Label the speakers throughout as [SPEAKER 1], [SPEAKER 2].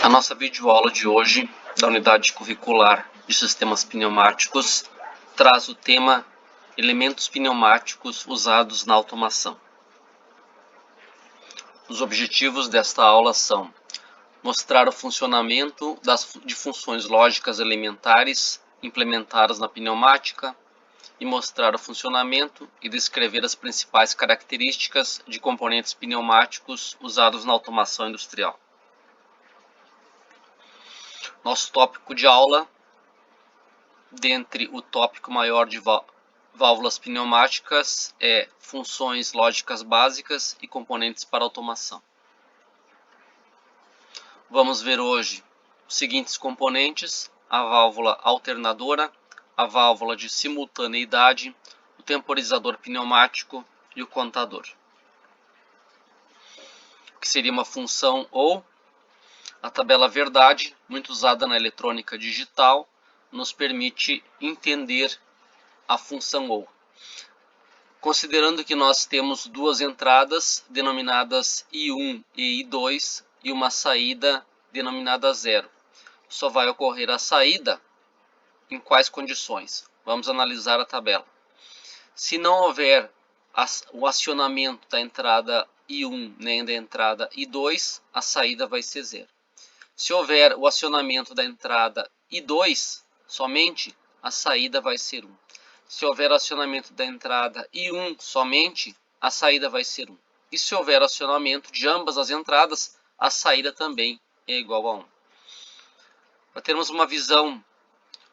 [SPEAKER 1] A nossa videoaula de hoje, da unidade curricular de sistemas pneumáticos, traz o tema elementos pneumáticos usados na automação. Os objetivos desta aula são mostrar o funcionamento de funções lógicas elementares implementadas na pneumática e mostrar o funcionamento e descrever as principais características de componentes pneumáticos usados na automação industrial. Nosso tópico de aula, dentre o tópico maior de válvulas pneumáticas, é funções lógicas básicas e componentes para automação. Vamos ver hoje os seguintes componentes: a válvula alternadora, a válvula de simultaneidade, o temporizador pneumático e o contador. O que seria uma função ou? A tabela verdade, muito usada na eletrônica digital, nos permite entender a função ou. Considerando que nós temos duas entradas denominadas I1 e I2 e uma saída denominada 0. Só vai ocorrer a saída em quais condições? Vamos analisar a tabela. Se não houver o acionamento da entrada I1 nem da entrada I2, a saída vai ser 0. Se houver o acionamento da entrada I2 somente, a saída vai ser 1. Se houver acionamento da entrada I1 somente, a saída vai ser 1. E se houver acionamento de ambas as entradas, a saída também é igual a 1. Para termos uma visão,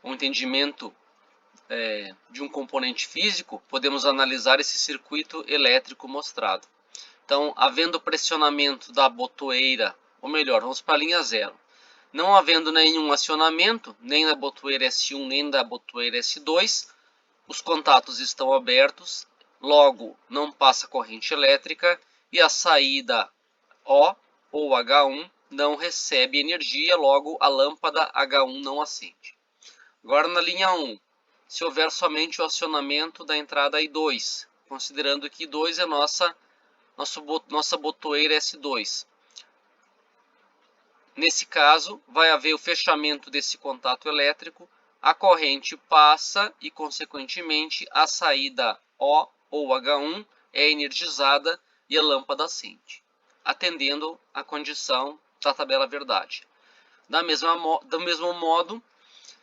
[SPEAKER 1] um entendimento de um componente físico, podemos analisar esse circuito elétrico mostrado. Então, havendo pressionamento da botoeira, ou melhor, vamos para a linha 0. Não havendo nenhum acionamento, nem da botoeira S1 nem da botoeira S2, os contatos estão abertos, logo não passa corrente elétrica e a saída O ou H1 não recebe energia, logo a lâmpada H1 não acende. Agora na linha 1, se houver somente o acionamento da entrada I2, considerando que I2 é nossa botoeira S2. Nesse caso, vai haver o fechamento desse contato elétrico, a corrente passa e, consequentemente, a saída O ou H1 é energizada e a lâmpada acende, atendendo a condição da tabela verdade. Do mesmo modo,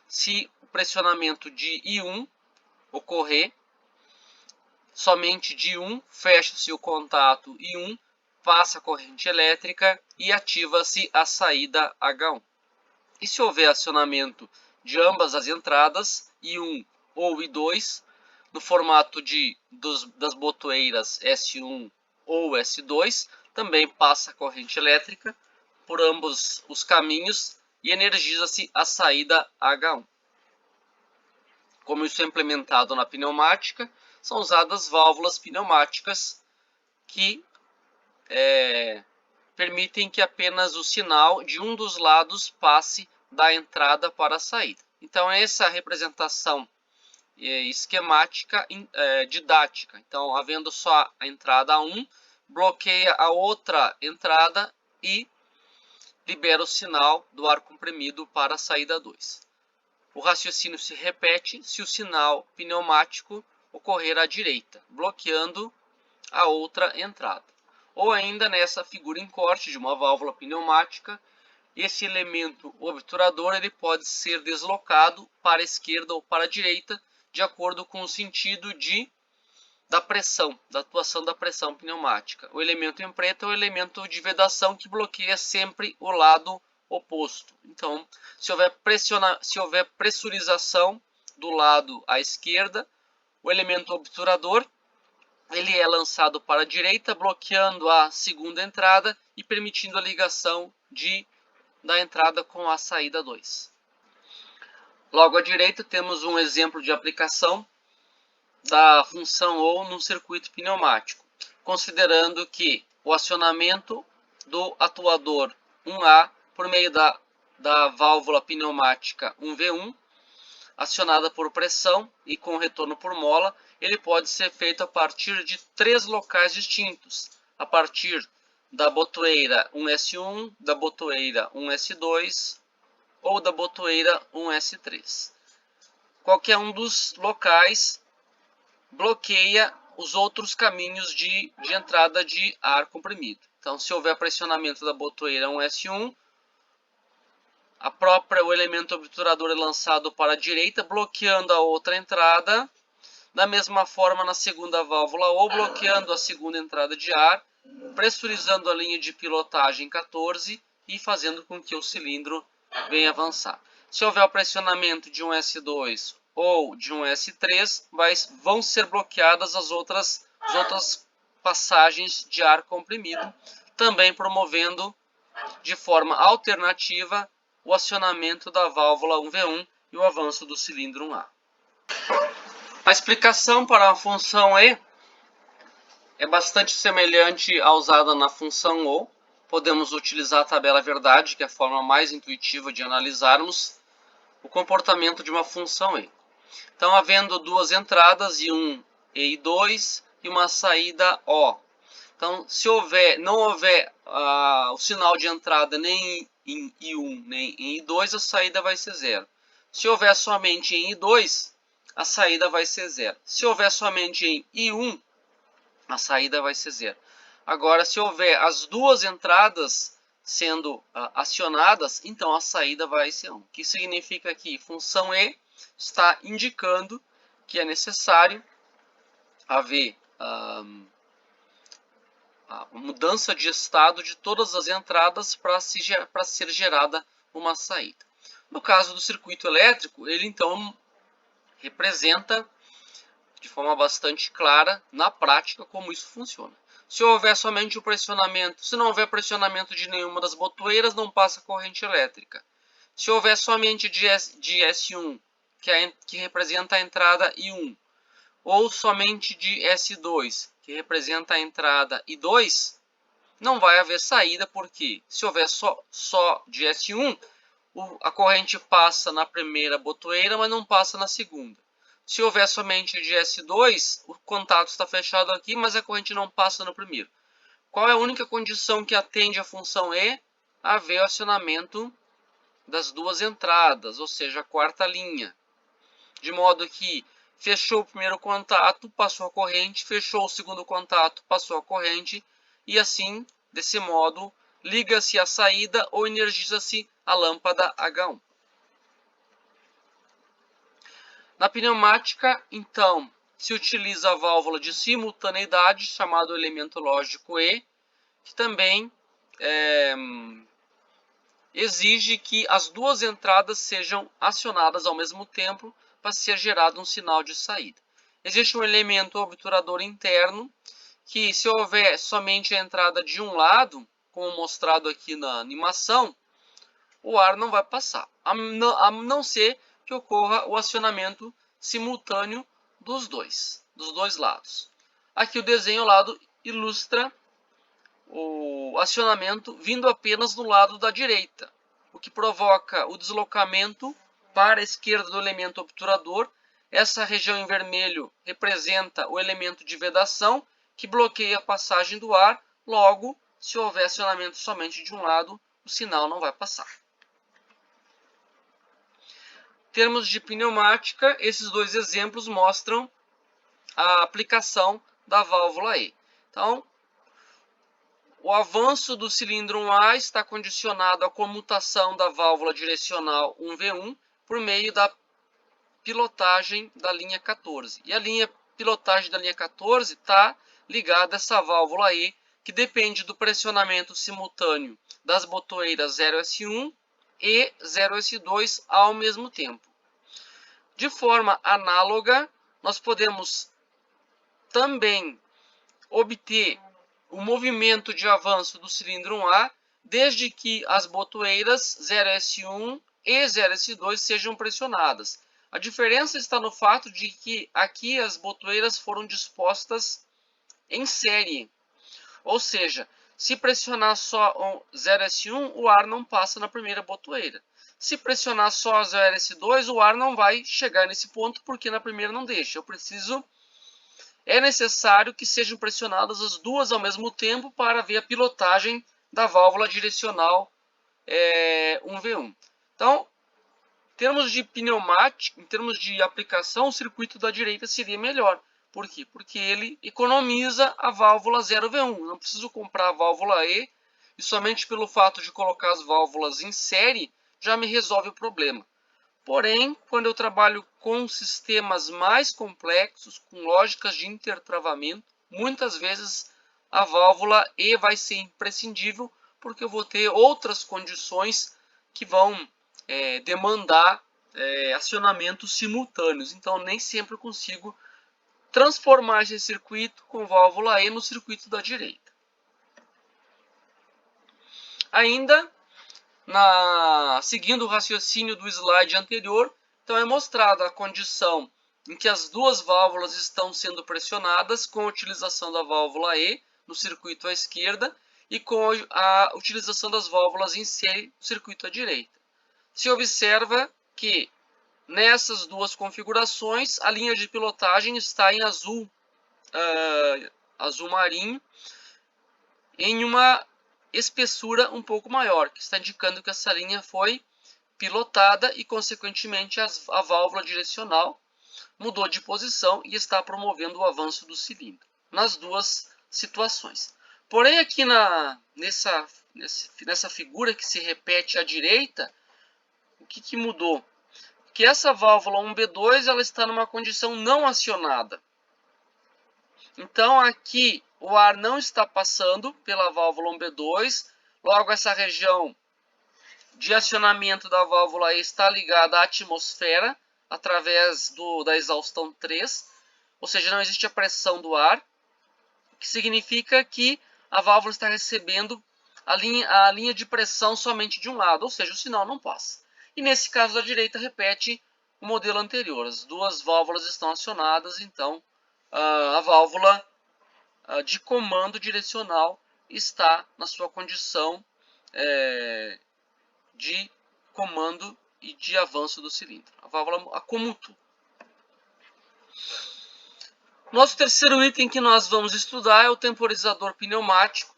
[SPEAKER 1] se o pressionamento de I1 ocorrer, somente de I1 fecha-se o contato I1, passa a corrente elétrica e ativa-se a saída H1. E se houver acionamento de ambas as entradas, I1 ou I2, no formato das botoeiras S1 ou S2, também passa a corrente elétrica por ambos os caminhos e energiza-se a saída H1. Como isso é implementado na pneumática, são usadas válvulas pneumáticas que permitem que apenas o sinal de um dos lados passe da entrada para a saída. Então, essa representação esquemática didática. Então, havendo só a entrada 1, bloqueia a outra entrada e libera o sinal do ar comprimido para a saída 2. O raciocínio se repete se o sinal pneumático ocorrer à direita, bloqueando a outra entrada. Ou ainda nessa figura em corte de uma válvula pneumática, esse elemento obturador ele pode ser deslocado para a esquerda ou para a direita, de acordo com o sentido da pressão, da atuação da pressão pneumática. O elemento em preto é o elemento de vedação que bloqueia sempre o lado oposto. Então, se houver pressurização do lado à esquerda, o elemento obturador ele é lançado para a direita, bloqueando a segunda entrada e permitindo a ligação da entrada com a saída 2. Logo à direita temos um exemplo de aplicação da função ou num circuito pneumático, considerando que o acionamento do atuador 1A por meio da válvula pneumática 1V1, acionada por pressão e com retorno por mola, ele pode ser feito a partir de 3 locais distintos, a partir da botoeira 1S1, da botoeira 1S2 ou da botoeira 1S3. Qualquer um dos locais bloqueia os outros caminhos de entrada de ar comprimido. Então, se houver pressionamento da botoeira 1S1, o elemento obturador é lançado para a direita, bloqueando a outra entrada. Da mesma forma, na segunda válvula ou bloqueando a segunda entrada de ar, pressurizando a linha de pilotagem 14 e fazendo com que o cilindro venha avançar. Se houver o pressionamento de um S2 ou de um S3, vão ser bloqueadas as outras passagens de ar comprimido, também promovendo de forma alternativa o acionamento da válvula 1V1 e o avanço do cilindro 1A. A explicação para a função E é bastante semelhante à usada na função OU. Podemos utilizar a tabela verdade, que é a forma mais intuitiva de analisarmos o comportamento de uma função E. Então, havendo duas entradas, I1 e I2, e uma saída O. Então, se não houver o sinal de entrada nem em I1 nem em I2, a saída vai ser zero. Se houver somente em I2, a saída vai ser zero. Se houver somente em I1, a saída vai ser zero. Agora, se houver as duas entradas sendo acionadas, então a saída vai ser 1. O que significa que função E está indicando que é necessário haver a mudança de estado de todas as entradas para ser gerada uma saída. No caso do circuito elétrico, ele então representa de forma bastante clara, na prática, como isso funciona. Se houver somente o pressionamento, se não houver pressionamento de nenhuma das botoeiras, não passa corrente elétrica. Se houver somente de S1, que representa a entrada I1, ou somente de S2, que representa a entrada I2, não vai haver saída, porque se houver só de S1, a corrente passa na primeira botoeira, mas não passa na segunda. Se houver somente de S2, o contato está fechado aqui, mas a corrente não passa no primeiro. Qual é a única condição que atende a função E? Haver o acionamento das duas entradas, ou seja, a quarta linha. De modo que fechou o primeiro contato, passou a corrente, fechou o segundo contato, passou a corrente, e assim, desse modo, liga-se a saída ou energiza-se a lâmpada H1. Na pneumática, então, se utiliza a válvula de simultaneidade, chamado elemento lógico E, que também exige que as duas entradas sejam acionadas ao mesmo tempo para ser gerado um sinal de saída. Existe um elemento obturador interno que, se houver somente a entrada de um lado, como mostrado aqui na animação, o ar não vai passar, a não ser que ocorra o acionamento simultâneo dos dois lados. Aqui o desenho ao lado ilustra o acionamento vindo apenas do lado da direita, o que provoca o deslocamento para a esquerda do elemento obturador. Essa região em vermelho representa o elemento de vedação, que bloqueia a passagem do ar. Logo, se houver acionamento somente de um lado, o sinal não vai passar. Em termos de pneumática, esses dois exemplos mostram a aplicação da válvula E. Então, o avanço do cilindro 1A está condicionado à comutação da válvula direcional 1V1 por meio da pilotagem da linha 14. E a pilotagem da linha 14 está ligada a essa válvula E, que depende do pressionamento simultâneo das botoeiras 0S1 e 0S2 ao mesmo tempo. De forma análoga, nós podemos também obter o movimento de avanço do cilindro 1A, desde que as botoeiras 0S1 e 0S2 sejam pressionadas. A diferença está no fato de que aqui as botoeiras foram dispostas em série. Ou seja, se pressionar só 0S1, o ar não passa na primeira botoeira. Se pressionar só 0S2, o ar não vai chegar nesse ponto, porque na primeira não deixa. Eu preciso é necessário que sejam pressionadas as duas ao mesmo tempo para ver a pilotagem da válvula direcional 1V1. Então, em termos de pneumática, em termos de aplicação, o circuito da direita seria melhor. Por quê? Porque ele economiza a válvula 0V1. Não preciso comprar a válvula E, e somente pelo fato de colocar as válvulas em série já me resolve o problema. Porém, quando eu trabalho com sistemas mais complexos, com lógicas de intertravamento, muitas vezes a válvula E vai ser imprescindível, porque eu vou ter outras condições que vão demandar acionamentos simultâneos. Então, nem sempre eu consigo transformar esse circuito com válvula E no circuito da direita. Ainda, seguindo o raciocínio do slide anterior, então é mostrada a condição em que as duas válvulas estão sendo pressionadas com a utilização da válvula E no circuito à esquerda e com a utilização das válvulas em série no circuito à direita. Se observa que nessas duas configurações a linha de pilotagem está em azul, azul marinho, em uma espessura um pouco maior, que está indicando que essa linha foi pilotada e, consequentemente, a válvula direcional mudou de posição e está promovendo o avanço do cilindro, nas duas situações. Porém, aqui nessa figura que se repete à direita, o que mudou? Que essa válvula 1B2 ela está numa condição não acionada. Então, aqui o ar não está passando pela válvula 1B2, logo essa região de acionamento da válvula E está ligada à atmosfera através da exaustão 3, ou seja, não existe a pressão do ar, o que significa que a válvula está recebendo a linha de pressão somente de um lado, ou seja, o sinal não passa. E nesse caso da direita repete o modelo anterior, as duas válvulas estão acionadas, então a válvula de comando direcional está na sua condição de comando e de avanço do cilindro. A válvula comutou. Nosso terceiro item que nós vamos estudar é o temporizador pneumático,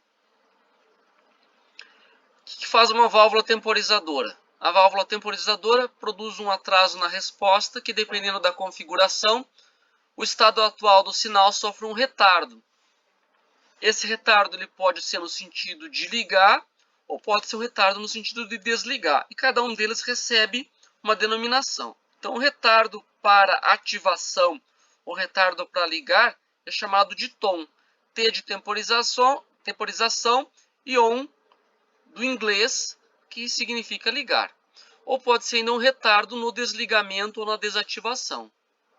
[SPEAKER 1] que faz uma válvula temporizadora. A válvula temporizadora produz um atraso na resposta que, dependendo da configuração, o estado atual do sinal sofre um retardo. Esse retardo ele pode ser no sentido de ligar ou pode ser um retardo no sentido de desligar. E cada um deles recebe uma denominação. Então, o retardo para ativação ou retardo para ligar é chamado de tom. T de temporização e on do inglês, que significa ligar. Ou pode ser ainda um retardo no desligamento ou na desativação.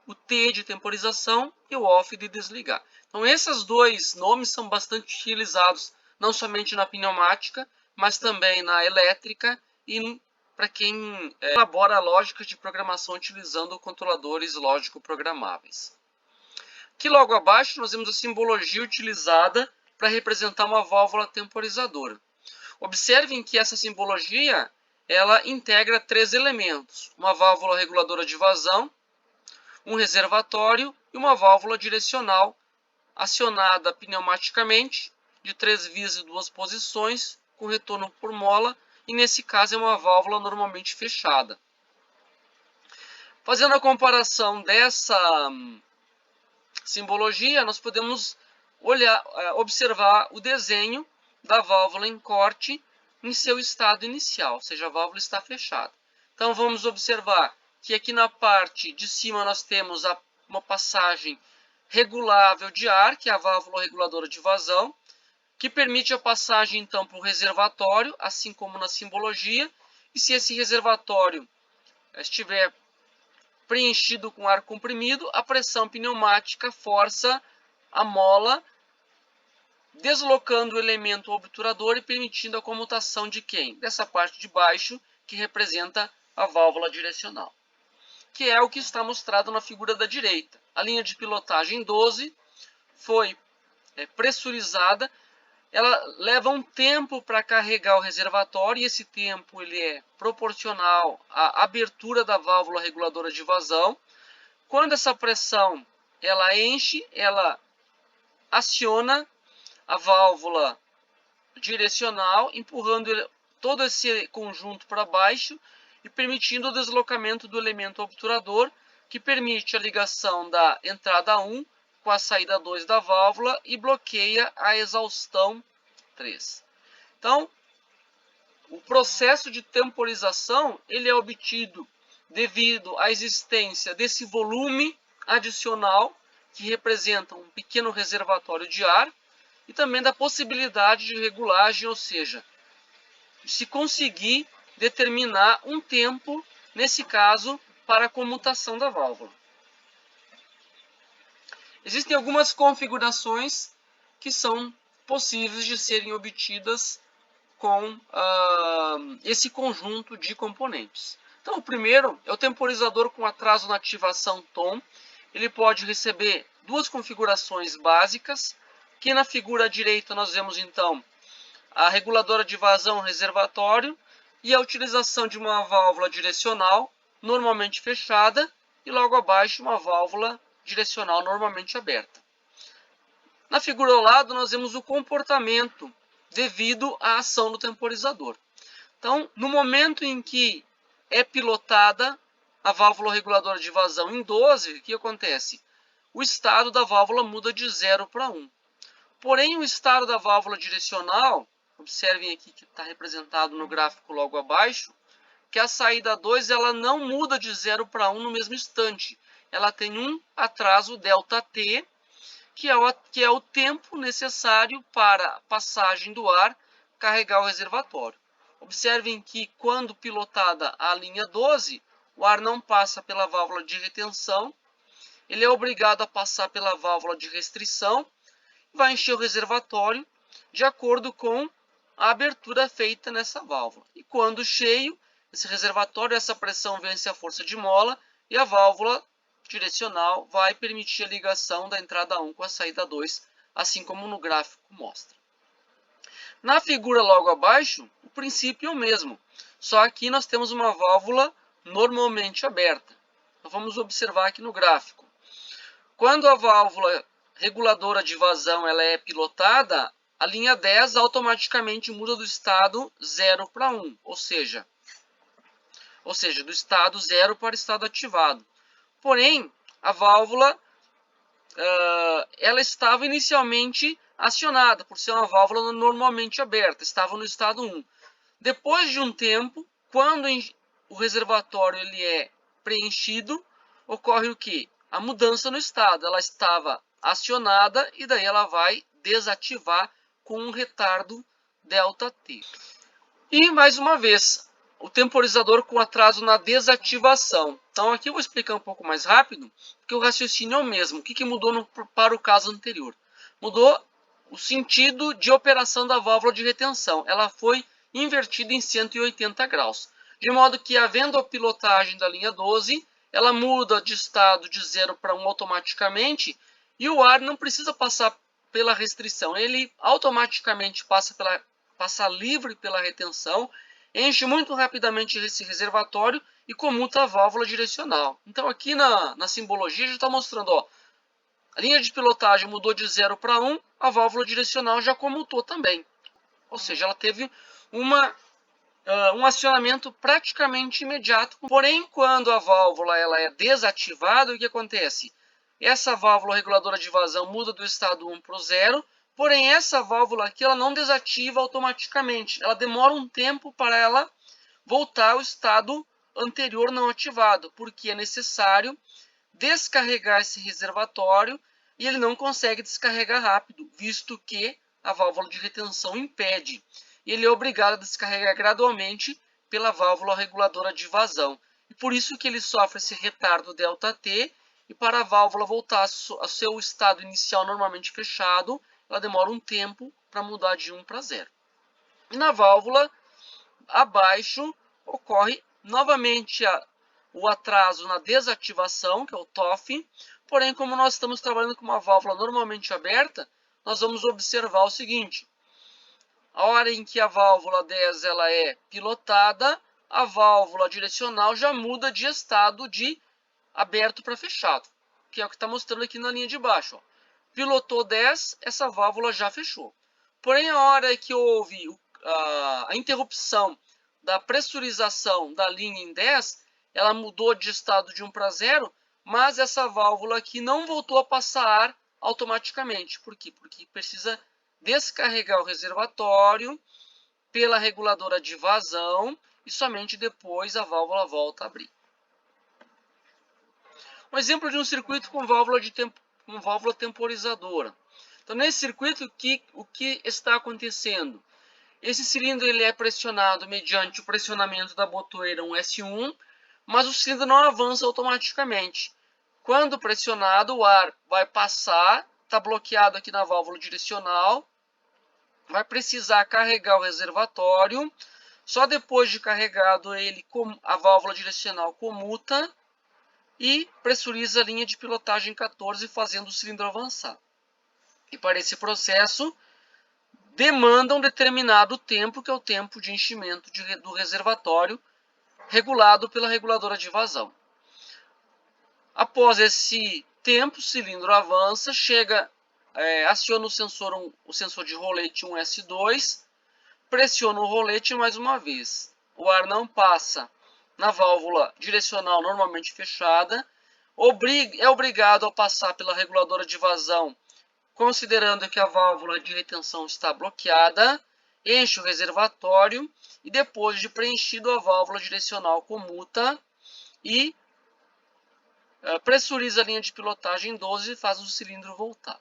[SPEAKER 1] O T de temporização e o off de desligar. Então, esses dois nomes são bastante utilizados, não somente na pneumática, mas também na elétrica e para quem elabora lógicas de programação utilizando controladores lógico-programáveis. Aqui logo abaixo nós vemos a simbologia utilizada para representar uma válvula temporizadora. Observem que essa simbologia ela integra três elementos: uma válvula reguladora de vazão, um reservatório e uma válvula direcional acionada pneumaticamente de 3 vias e 2 posições com retorno por mola, e nesse caso é uma válvula normalmente fechada. Fazendo a comparação dessa simbologia, nós podemos observar o desenho da válvula em corte em seu estado inicial, ou seja, a válvula está fechada. Então vamos observar que aqui na parte de cima nós temos uma passagem regulável de ar, que é a válvula reguladora de vazão, que permite a passagem então para o reservatório, assim como na simbologia, e se esse reservatório estiver preenchido com ar comprimido, a pressão pneumática força a mola, deslocando o elemento obturador e permitindo a comutação de quem? Dessa parte de baixo, que representa a válvula direcional, que é o que está mostrado na figura da direita. A linha de pilotagem 12 foi pressurizada, ela leva um tempo para carregar o reservatório, e esse tempo ele é proporcional à abertura da válvula reguladora de vazão. Quando essa pressão ela enche, ela aciona a válvula direcional, empurrando todo esse conjunto para baixo e permitindo o deslocamento do elemento obturador, que permite a ligação da entrada 1 com a saída 2 da válvula e bloqueia a exaustão 3. Então, o processo de temporização ele é obtido devido à existência desse volume adicional, que representa um pequeno reservatório de ar, e também da possibilidade de regulagem, ou seja, se conseguir determinar um tempo, nesse caso, para a comutação da válvula. Existem algumas configurações que são possíveis de serem obtidas com esse conjunto de componentes. Então, o primeiro é o temporizador com atraso na ativação tom. Ele pode receber duas configurações básicas, que na figura direita nós vemos então a reguladora de vazão reservatório e a utilização de uma válvula direcional normalmente fechada e logo abaixo uma válvula direcional normalmente aberta. Na figura ao lado nós vemos o comportamento devido à ação do temporizador. Então, no momento em que é pilotada a válvula reguladora de vazão em 12, o que acontece? O estado da válvula muda de 0 para 1. Porém, o estado da válvula direcional, observem aqui que está representado no gráfico logo abaixo, que a saída 2 ela não muda de 0 para 1 no mesmo instante. Ela tem um atraso ΔT, que é o tempo necessário para a passagem do ar carregar o reservatório. Observem que quando pilotada a linha 12, o ar não passa pela válvula de retenção, ele é obrigado a passar pela válvula de restrição, vai encher o reservatório de acordo com a abertura feita nessa válvula. E quando cheio, esse reservatório, essa pressão vence a força de mola e a válvula direcional vai permitir a ligação da entrada 1 com a saída 2, assim como no gráfico mostra. Na figura logo abaixo, o princípio é o mesmo, só aqui nós temos uma válvula normalmente aberta. Então, vamos observar aqui no gráfico. Quando a válvula reguladora de vazão ela é pilotada, a linha 10 automaticamente muda do estado 0 para 1, ou seja, do estado 0 para o estado ativado. Porém, a válvula ela estava inicialmente acionada, por ser uma válvula normalmente aberta, estava no estado 1. Depois de um tempo, quando o reservatório ele é preenchido, ocorre o quê? A mudança no estado. Ela estava acionada e daí ela vai desativar com um retardo ΔT. E, mais uma vez, o temporizador com atraso na desativação. Então, aqui eu vou explicar um pouco mais rápido, porque o raciocínio é o mesmo. O que mudou para o caso anterior? Mudou o sentido de operação da válvula de retenção. Ela foi invertida em 180 graus. De modo que, havendo a pilotagem da linha 12, ela muda de estado de 0 para 1 automaticamente e o ar não precisa passar pela restrição. Ele automaticamente passa livre pela retenção, enche muito rapidamente esse reservatório e comuta a válvula direcional. Então aqui na simbologia já está mostrando, ó, a linha de pilotagem mudou de 0 para 1, a válvula direcional já comutou também. Ou seja, ela teve um acionamento praticamente imediato. Porém, quando a válvula ela é desativada, o que acontece? Essa válvula reguladora de vazão muda do estado 1 para o 0, porém essa válvula aqui ela não desativa automaticamente. Ela demora um tempo para ela voltar ao estado anterior não ativado, porque é necessário descarregar esse reservatório e ele não consegue descarregar rápido, visto que a válvula de retenção impede. E ele é obrigado a descarregar gradualmente pela válvula reguladora de vazão. E por isso que ele sofre esse retardo ΔT, e para a válvula voltar ao seu estado inicial normalmente fechado, ela demora um tempo para mudar de 1 para 0. E na válvula abaixo ocorre novamente o atraso na desativação, que é o TOF. Porém, como nós estamos trabalhando com uma válvula normalmente aberta, nós vamos observar o seguinte: a hora em que a válvula 10 ela é pilotada, a válvula direcional já muda de estado de aberto para fechado. que é o que está mostrando aqui na linha de baixo. Ó. Pilotou 10, essa válvula já fechou. Porém, a hora que houve a interrupção da pressurização da linha em 10, ela mudou de estado de 1 para 0, mas essa válvula aqui não voltou a passar ar automaticamente. Por quê? Porque precisa descarregar o reservatório pela reguladora de vazão e somente depois a válvula volta a abrir. Um exemplo de um circuito com válvula temporizadora. Então, nesse circuito, o que está acontecendo? Esse cilindro ele é pressionado mediante o pressionamento da botoeira 1S1, mas o cilindro não avança automaticamente. Quando pressionado, o ar vai passar, está bloqueado aqui na válvula direcional, vai precisar carregar o reservatório. Só depois de carregado, a válvula direcional comuta e pressuriza a linha de pilotagem 14, fazendo o cilindro avançar. E para esse processo, demanda um determinado tempo, que é o tempo de enchimento do reservatório, regulado pela reguladora de vazão. Após esse tempo, o cilindro avança, aciona o sensor de rolete 1S2, pressiona o rolete mais uma vez. O ar não passa na válvula direcional normalmente fechada, é obrigado a passar pela reguladora de vazão, considerando que a válvula de retenção está bloqueada, enche o reservatório e depois de preenchido a válvula direcional comuta e pressuriza a linha de pilotagem 12 e faz o cilindro voltar.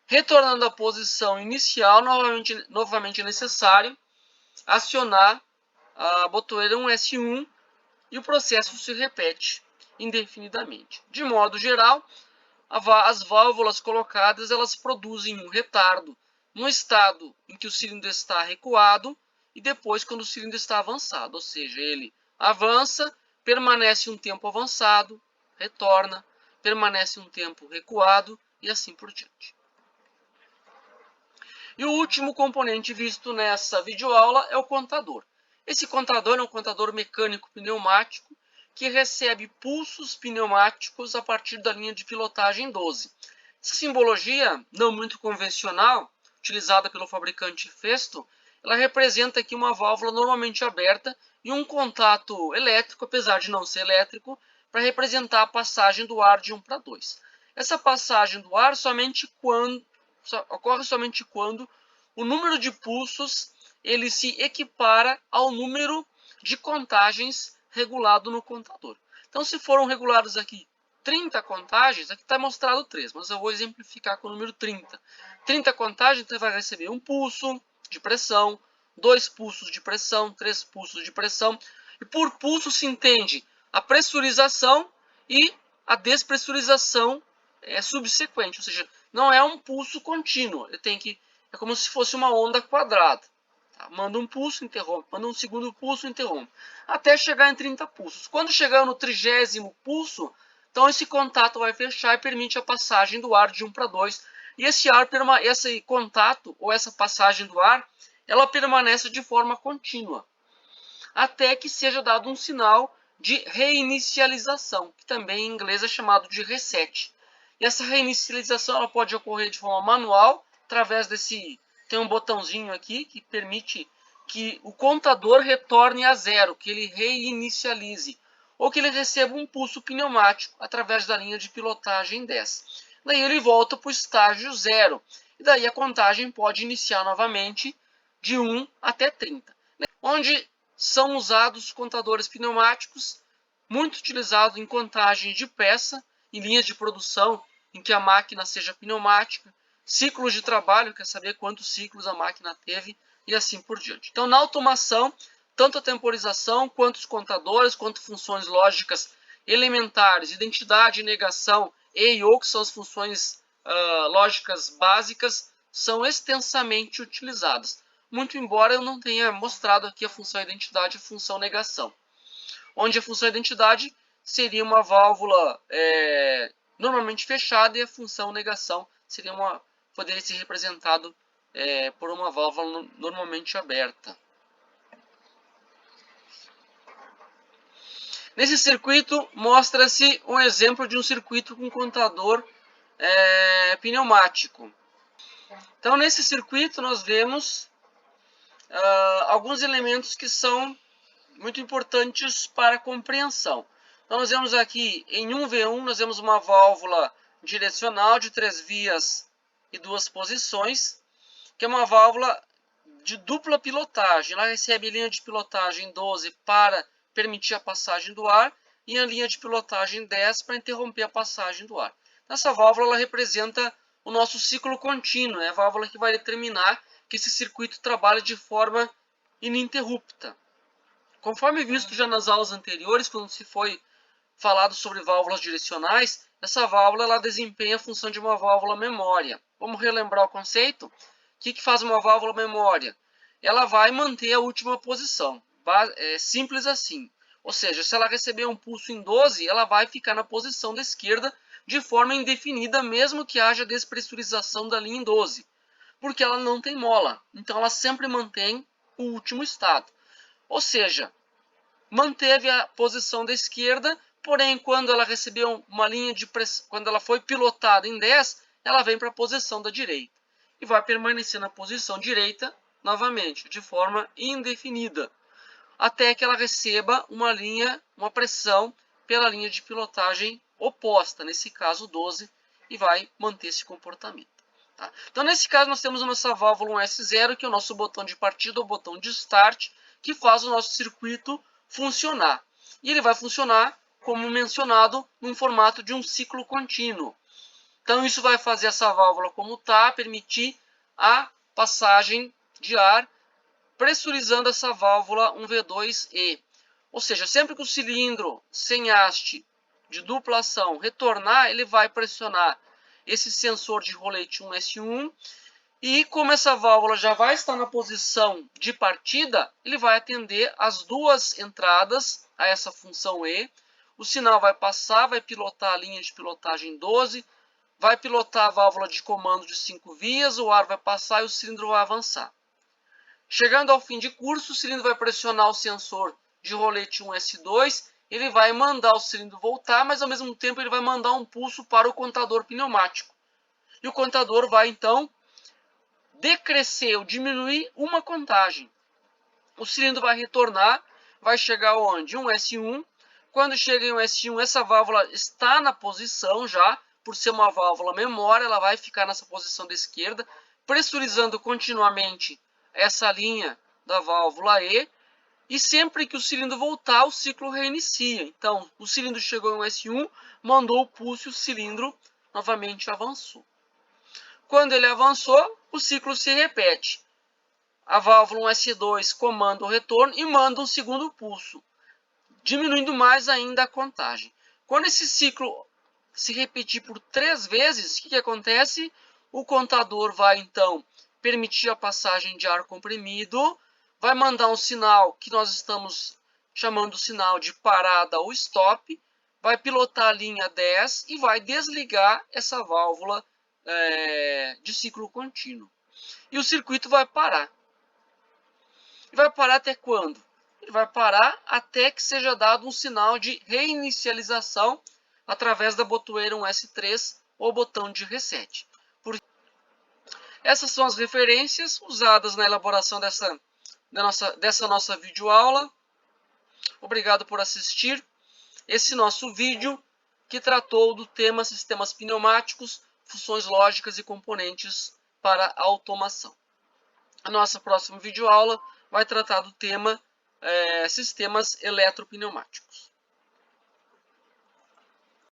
[SPEAKER 1] Retornando à posição inicial, novamente é necessário acionar a botoeira 1S1 e o processo se repete indefinidamente. De modo geral, as válvulas colocadas elas produzem um retardo no estado em que o cilindro está recuado e depois quando o cilindro está avançado, ou seja, ele avança, permanece um tempo avançado, retorna, permanece um tempo recuado e assim por diante. E o último componente visto nessa videoaula é o contador. Esse contador é um contador mecânico pneumático que recebe pulsos pneumáticos a partir da linha de pilotagem 12. Essa simbologia, não muito convencional, utilizada pelo fabricante Festo, ela representa aqui uma válvula normalmente aberta e um contato elétrico, apesar de não ser elétrico, para representar a passagem do ar de 1 para 2. Essa passagem do ar ocorre somente quando o número de pulsos ele se equipara ao número de contagens regulado no contador. Então, se foram regulados aqui 30 contagens, aqui está mostrado 3, mas eu vou exemplificar com o número 30. 30 contagens, você vai receber um pulso de pressão, 2 pulsos de pressão, 3 pulsos de pressão. E por pulso se entende a pressurização e a despressurização subsequente, ou seja, não é um pulso contínuo, é como se fosse uma onda quadrada. Tá? Manda um pulso, interrompe, manda um segundo pulso, interrompe, até chegar em 30 pulsos. Quando chegar no 30º pulso, então esse contato vai fechar e permite a passagem do ar de 1 para 2. E esse contato, ou essa passagem do ar, ela permanece de forma contínua, até que seja dado um sinal de reinicialização, que também em inglês é chamado de reset. E essa reinicialização ela pode ocorrer de forma manual, através tem um botãozinho aqui que permite que o contador retorne a 0, que ele reinicialize, ou que ele receba um pulso pneumático através da linha de pilotagem 10. Daí ele volta para o estágio 0, e daí a contagem pode iniciar novamente de 1 até 30, onde são usados contadores pneumáticos, muito utilizados em contagem de peça, em linhas de produção, em que a máquina seja pneumática, ciclos de trabalho, quer saber quantos ciclos a máquina teve, e assim por diante. Então, na automação, tanto a temporização, quanto os contadores, quanto funções lógicas elementares, identidade e negação, e ou, que são as funções lógicas básicas, são extensamente utilizadas. Muito embora eu não tenha mostrado aqui a função identidade e a função negação. Onde a função identidade seria uma válvula normalmente fechada e a função negação poderia ser representado por uma válvula normalmente aberta. Nesse circuito, mostra-se um exemplo de um circuito com contador pneumático. Então, nesse circuito, nós vemos alguns elementos que são muito importantes para a compreensão. Então, nós vemos aqui, em 1V1, nós vemos uma válvula direcional de 3 vias e 2 posições, que é uma válvula de dupla pilotagem. Ela recebe linha de pilotagem 12 para permitir a passagem do ar e a linha de pilotagem 10 para interromper a passagem do ar. Essa válvula ela representa o nosso ciclo contínuo, é a válvula que vai determinar que esse circuito trabalhe de forma ininterrupta. Conforme visto já nas aulas anteriores, quando se foi falado sobre válvulas direcionais, essa válvula ela desempenha a função de uma válvula memória. Vamos relembrar o conceito? O que faz uma válvula memória? Ela vai manter a última posição. É simples assim. Ou seja, se ela receber um pulso em 12, ela vai ficar na posição da esquerda de forma indefinida, mesmo que haja despressurização da linha em 12. Porque ela não tem mola. Então ela sempre mantém o último estado. Ou seja, manteve a posição da esquerda, porém quando ela recebeu uma linha de pressão, quando ela foi pilotada em 10, ela vem para a posição da direita e vai permanecer na posição direita novamente, de forma indefinida, até que ela receba uma pressão pela linha de pilotagem oposta, nesse caso 12, e vai manter esse comportamento. Tá? Então, nesse caso, nós temos a nossa válvula 1S0, que é o nosso botão de partida, o botão de start, que faz o nosso circuito funcionar. E ele vai funcionar, como mencionado, num formato de um ciclo contínuo. Então, isso vai fazer essa válvula como está, permitir a passagem de ar, pressurizando essa válvula 1V2E. Ou seja, sempre que o cilindro sem haste de dupla ação retornar, ele vai pressionar esse sensor de rolete 1S1, e como essa válvula já vai estar na posição de partida, ele vai atender as duas entradas a essa função E. O sinal vai passar, vai pilotar a linha de pilotagem 12, vai pilotar a válvula de comando de 5 vias, o ar vai passar e o cilindro vai avançar. Chegando ao fim de curso, o cilindro vai pressionar o sensor de rolete 1S2, ele vai mandar o cilindro voltar, mas ao mesmo tempo ele vai mandar um pulso para o contador pneumático. E o contador vai então decrescer ou diminuir uma contagem. O cilindro vai retornar, vai chegar onde? Um S1. Quando chega em um S1, essa válvula está na posição já, por ser uma válvula memória, ela vai ficar nessa posição da esquerda, pressurizando continuamente essa linha da válvula E, e sempre que o cilindro voltar, o ciclo reinicia. Então, o cilindro chegou em um S1, mandou o pulso e o cilindro novamente avançou. Quando ele avançou, o ciclo se repete. A válvula 1S2 comanda o retorno e manda um segundo pulso, diminuindo mais ainda a contagem. Quando esse ciclo se repetir por 3 vezes, o que acontece? O contador vai então permitir a passagem de ar comprimido, vai mandar um sinal que nós estamos chamando o sinal de parada ou stop, vai pilotar a linha 10 e vai desligar essa válvula de ciclo contínuo. E o circuito vai parar. E vai parar até quando? Ele vai parar até que seja dado um sinal de reinicialização através da botoeira 1S3 ou botão de reset. Essas são as referências usadas na elaboração dessa nossa videoaula. Obrigado por assistir esse nosso vídeo que tratou do tema sistemas pneumáticos, funções lógicas e componentes para a automação. A nossa próxima videoaula vai tratar do tema sistemas eletropneumáticos.